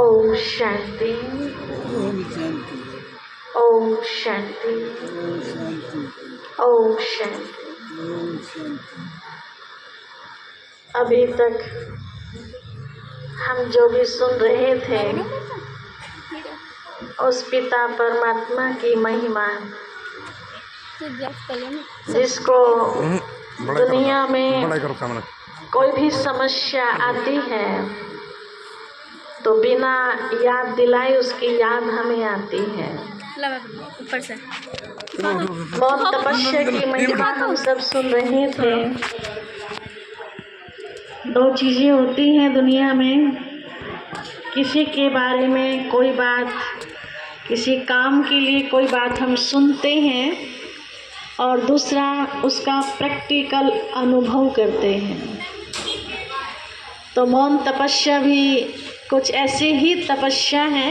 ओम शांति। ओम शांति। ओम शांति। ओम शांति। ओम शांति। ओम शांति। अभी तक हम जो भी सुन रहे थे उस पिता परमात्मा की महिमा, जिसको दुनिया में कोई भी समस्या आती है तो बिना याद दिलाए उसकी याद हमें आती है। ऊपर से बहुत तपस्या की महिमा हम सब सुन रहे थे। दो चीजें होती हैं दुनिया में, किसी के बारे में कोई बात, किसी काम के लिए कोई बात हम सुनते हैं और दूसरा उसका प्रैक्टिकल अनुभव करते हैं। तो मौन तपस्या भी कुछ ऐसी ही तपस्या है।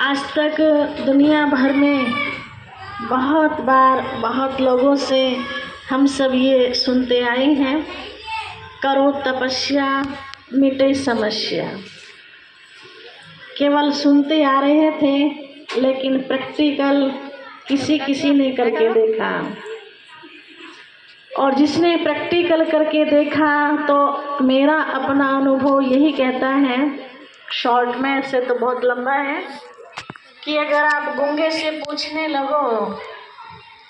आज तक दुनिया भर में बहुत बार बहुत लोगों से हम सब ये सुनते आए हैं, करो तपस्या मिटे समस्या। केवल सुनते आ रहे थे, लेकिन प्रैक्टिकल किसी ने करके देखा। और जिसने प्रैक्टिकल करके देखा तो मेरा अपना अनुभव यही कहता है, शॉर्ट में, ऐसे तो बहुत लंबा है, कि अगर आप गूंगे से पूछने लगो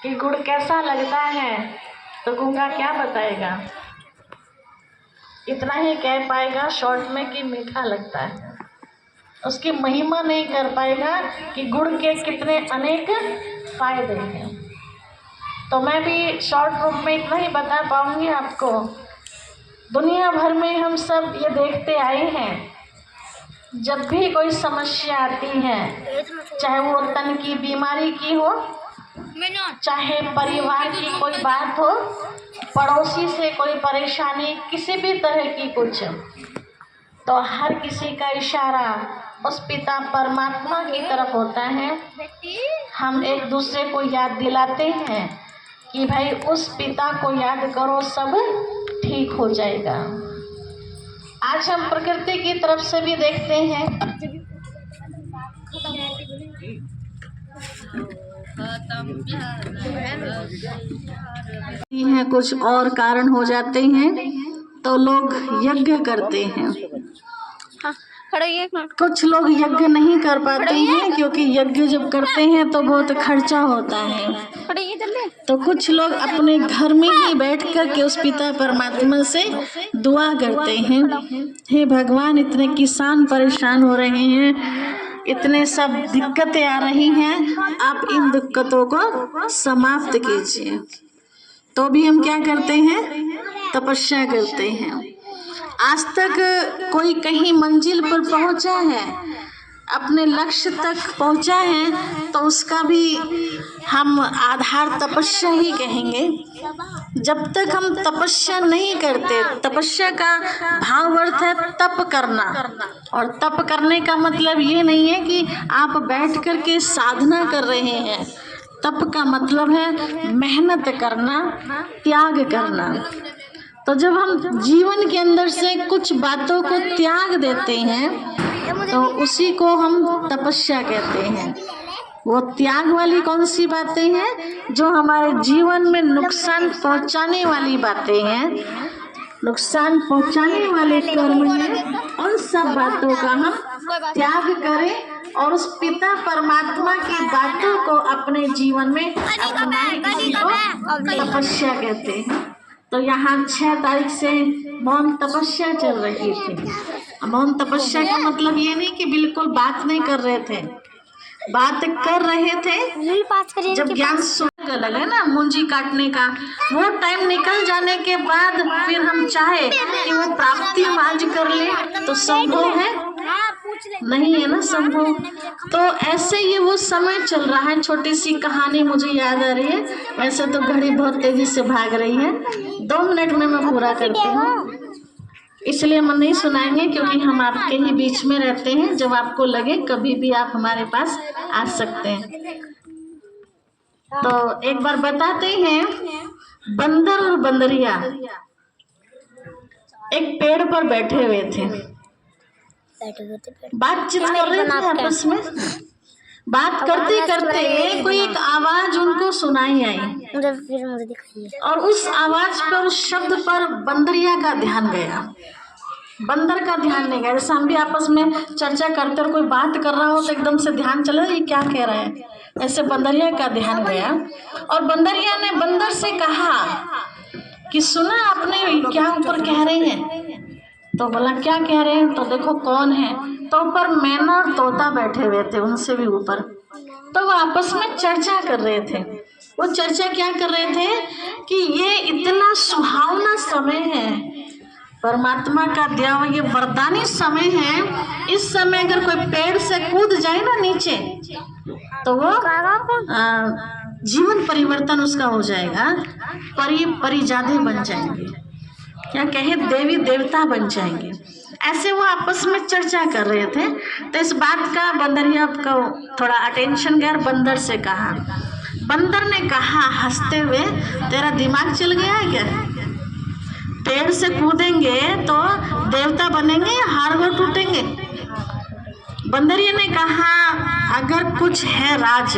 कि गुड़ कैसा लगता है तो गूंगा क्या बताएगा? इतना ही कह पाएगा शॉर्ट में कि मीठा लगता है। उसकी महिमा नहीं कर पाएगा कि गुड़ के कितने अनेक फायदे हैं। तो मैं भी शॉर्ट रूप में इतना ही बता पाऊंगी आपको। दुनिया भर में हम सब ये देखते आए हैं, जब भी कोई समस्या आती है, चाहे वो तन की बीमारी की हो, चाहे परिवार की कोई बात हो, पड़ोसी से कोई परेशानी, किसी भी तरह की कुछ, तो हर किसी का इशारा उस पिता परमात्मा की तरफ होता है। हम एक दूसरे को याद दिलाते हैं कि भाई उस पिता को याद करो, सब ठीक हो जाएगा। आज हम प्रकृति की तरफ से भी देखते हैं, कुछ और कारण हो जाते हैं तो लोग यज्ञ करते हैं। कुछ लोग यज्ञ नहीं कर पाते हैं, क्योंकि यज्ञ जब करते हैं तो बहुत खर्चा होता है। तो कुछ लोग अपने घर में ही बैठ कर के उस पिता परमात्मा से दुआ करते हैं, हे भगवान, इतने किसान परेशान हो रहे हैं, इतने सब दिक्कतें आ रही हैं, आप इन दिक्कतों को समाप्त कीजिए। तो भी हम क्या करते हैं? तपस्या करते हैं। आज तक कोई कहीं मंजिल पर पहुंचा है, अपने लक्ष्य तक पहुंचा है, तो उसका भी हम आधार तपस्या ही कहेंगे। जब तक हम तपस्या नहीं करते, तपस्या का भाव अर्थ है तप करना, और तप करने का मतलब ये नहीं है कि आप बैठ कर के साधना कर रहे हैं। तप का मतलब है मेहनत करना, त्याग करना। तो जब हम जीवन के अंदर से कुछ बातों को त्याग देते हैं तो उसी को हम तपस्या कहते हैं। वो त्याग वाली कौन सी बातें हैं? जो हमारे जीवन में नुकसान पहुंचाने वाली बातें हैं, नुकसान पहुंचाने वाले कर्म हैं, उन सब बातों का हम त्याग करें और उस पिता परमात्मा की बातों को अपने जीवन में अपनाएं। इसी को तपस्या कहते हैं। तो यहाँ 6 तारीख से मौन तपस्या चल रही थी। मौन तपस्या का मतलब ये नहीं कि बिल्कुल बात नहीं कर रहे थे, बात कर रहे थे। जब ज्ञान सुनने लगे ना मुंजी काटने का, वो टाइम निकल जाने के बाद फिर हम चाहे कि वो प्राप्ति हम आज कर ले तो संभव है? नहीं है ना संभव। तो ऐसे ये वो समय चल रहा है। छोटी सी कहानी मुझे याद आ रही है, वैसे तो घड़ी बहुत तेजी से भाग रही है, 2 मिनट में मैं पूरा करती हूँ, इसलिए हम नहीं सुनाएंगे, क्योंकि हम आपके ही बीच में रहते हैं। जब आपको लगे कभी भी आप हमारे पास आ सकते हैं। तो एक बार बताते हैं, बंदर और बंदरिया एक पेड़ पर बैठे हुए थे। बातचीत कर रहे थे आपस में। बात करते करते कोई एक आवाज उनको सुनाई आई मुझे दिखाइए। और उस आवाज पर, उस शब्द पर बंदरिया का ध्यान गया। बंदर का ध्यान नहीं गया। जैसे हम भी आपस में चर्चा करते और कोई बात कर रहा हो तो एकदम से ध्यान चला ये क्या कह रहे हैं, ऐसे बंदरिया का ध्यान गया। और बंदरिया ने बंदर से कहा कि सुना आपने क्या ऊपर कह रहे हैं? तो बोला क्या कह रहे हैं? तो देखो कौन है। तो ऊपर मैना और तोता बैठे हुए थे, उनसे भी ऊपर। तो वो आपस में चर्चा कर रहे थे। वो चर्चा क्या कर रहे थे कि ये इतना सुहावना समय है, परमात्मा का दिया हुआ ये वरदानी समय है। इस समय अगर कोई पेड़ से कूद जाए ना नीचे तो वो जीवन परिवर्तन उसका हो जाएगा, परिजादे बन जाएंगे, क्या कहे देवी देवता बन जाएंगे। ऐसे वो आपस में चर्चा कर रहे थे। तो इस बात का बंदरिया को थोड़ा अटेंशन गया। बंदर से कहा, बंदर ने कहा हंसते हुए, तेरा दिमाग चल गया है क्या? पेड़ से कूदेंगे तो देवता बनेंगे या हाड़ गोड़ टूटेंगे? बंदरिया ने कहा अगर कुछ है राज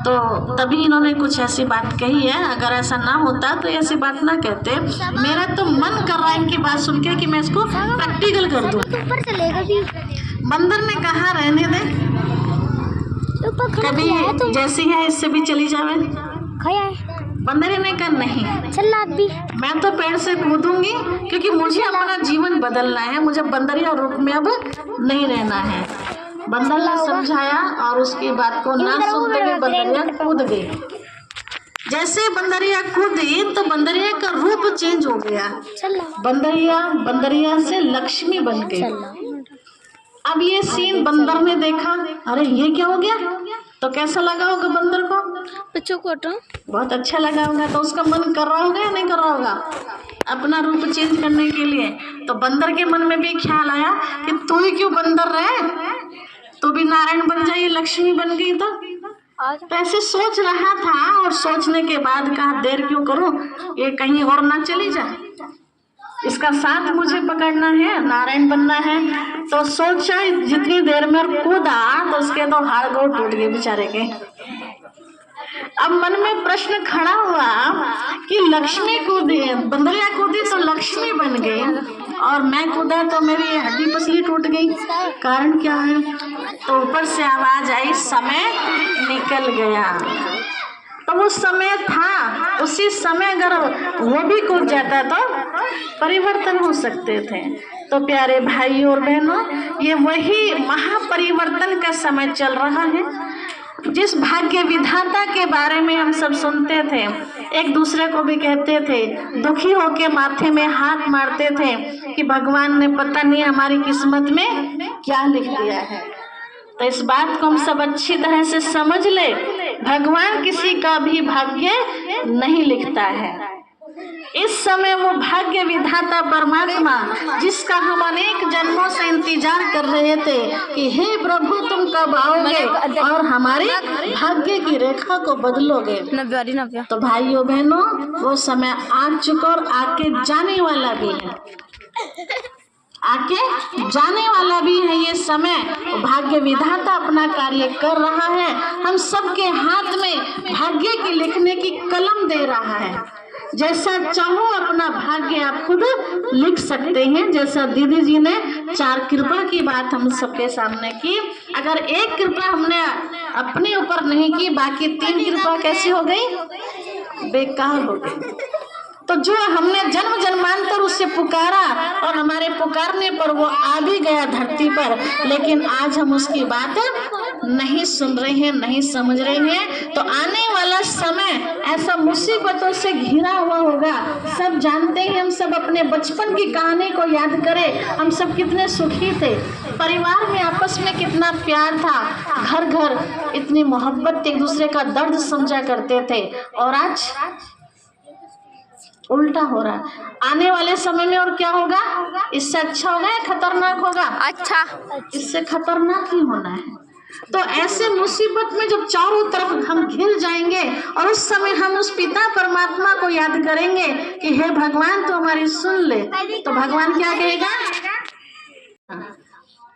तो तभी इन्होंने कुछ ऐसी बात कही है, अगर ऐसा ना होता तो ऐसी बात ना कहते। मेरा तो मन कर रहा है इनकी बात सुन के कि मैं इसको प्रैक्टिकल कर दूं। बंदर ने कहा रहने दे, कभी जैसी है इससे भी चली जावे। बंदर ने कहा नहीं, चल आप भी। मैं तो पेड़ से कूदूंगी क्योंकि मुझे अपना जीवन बदलना है, मुझे बंदरिया रूप में अब नहीं रहना है। बंदर ने समझाया और उसकी बात को ना सुनते हुए बंदरिया कूद गई। जैसे बंदरिया कूदी तो बंदरिया का रूप चेंज हो गया। बंदरिया से लक्ष्मी बन गई। अब ये सीन बंदर ने देखा, अरे ये क्या हो गया? तो कैसा लगा होगा बंदर को? बहुत अच्छा लगा होगा। तो उसका मन कर रहा होगा या नहीं कर रहा होगा अपना रूप चेंज करने के लिए? तो बंदर के मन में भी ख्याल आया कि तू ही क्यों बंदर रहे, तू भी नारायण बन जाइए, लक्ष्मी बन गई। तो ऐसे सोच रहा था और सोचने के बाद कहा देर क्यों करूं, ये कहीं और ना चली जाए, इसका साथ मुझे पकड़ना है, नारायण बनना है। तो सोचा जितनी देर में और कूदा तो उसके तो हाड़ गोड़ टूट गए बेचारे के। अब मन में प्रश्न खड़ा हुआ कि लक्ष्मी कूदी, बंदरिया कूदी तो लक्ष्मी बन गई और मैं कूदा तो मेरी हड्डी पसली टूट गई, कारण क्या है? तो ऊपर से आवाज आई, समय निकल गया। तो वो समय था, उसी समय अगर वो भी कूद जाता तो परिवर्तन हो सकते थे। तो प्यारे भाई और बहनों, ये वही महापरिवर्तन का समय चल रहा है जिस भाग्य विधाता के बारे में हम सब सुनते थे, एक दूसरे को भी कहते थे, दुखी होके माथे में हाथ मारते थे कि भगवान ने पता नहीं हमारी किस्मत में क्या लिख दिया है। तो इस बात को हम सब अच्छी तरह से समझ ले, भगवान किसी का भी भाग्य नहीं लिखता है। इस समय वो भाग्य विधाता परमात्मा जिसका हम अनेक जन्मों से इंतजार कर रहे थे कि हे प्रभु तुम कब आओगे और हमारे भाग्य की रेखा को बदलोगे। तो भाइयों बहनों, वो समय आ चुका और आके जाने वाला भी है, आके जाने वाला भी है। ये समय भाग्य विधाता अपना कार्य कर रहा है, हम सबके हाथ में भाग्य की लिखने की कलम दे रहा है। जैसा चाहो अपना भाग्य आप खुद लिख सकते हैं। जैसा दीदी जी ने 4 कृपा की बात हम सबके सामने की, अगर एक कृपा हमने अपने ऊपर नहीं की, बाकी 3 कृपा कैसी हो गई? बेकार हो गई। तो जो हमने जन्म जन्मांतर उससे पुकारा और हमारे पुकारने पर वो आ भी गया धरती पर, लेकिन आज हम उसकी बात नहीं सुन रहे हैं, नहीं समझ रहे हैं। तो आने वाला समय ऐसा मुसीबतों से घिरा हुआ होगा। सब जानते हैं, हम सब अपने बचपन की कहानी को याद करें, हम सब कितने सुखी थे, परिवार में आपस में कितना प्यार था, घर घर इतनी मोहब्बत, एक दूसरे का दर्द समझा करते थे। और आज उल्टा हो रहा है। आने वाले समय में और क्या होगा? इससे अच्छा होगा या खतरनाक होगा? अच्छा, इससे खतरनाक ही होना है। तो ऐसे मुसीबत में जब चारों तरफ हम घिर जाएंगे और उस समय हम उस पिता परमात्मा को याद करेंगे कि हे भगवान तो हमारी सुन ले, तो भगवान क्या कहेगा?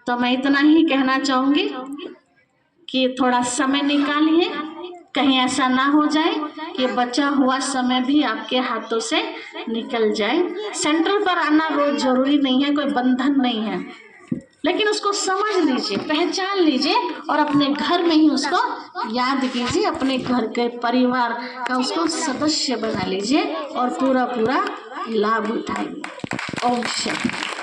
तो मैं इतना ही कहना चाहूँगी कि थोड़ा समय निकालिए, कहीं ऐसा ना हो जाए कि बचा हुआ समय भी आपके हाथों से निकल जाए। सेंटर पर आना रोज जरूरी नहीं है, कोई बंधन नहीं है, लेकिन उसको समझ लीजिए, पहचान लीजिए और अपने घर में ही उसको याद कीजिए, अपने घर के परिवार का उसको सदस्य बना लीजिए और पूरा लाभ उठाइए। ओम शांति।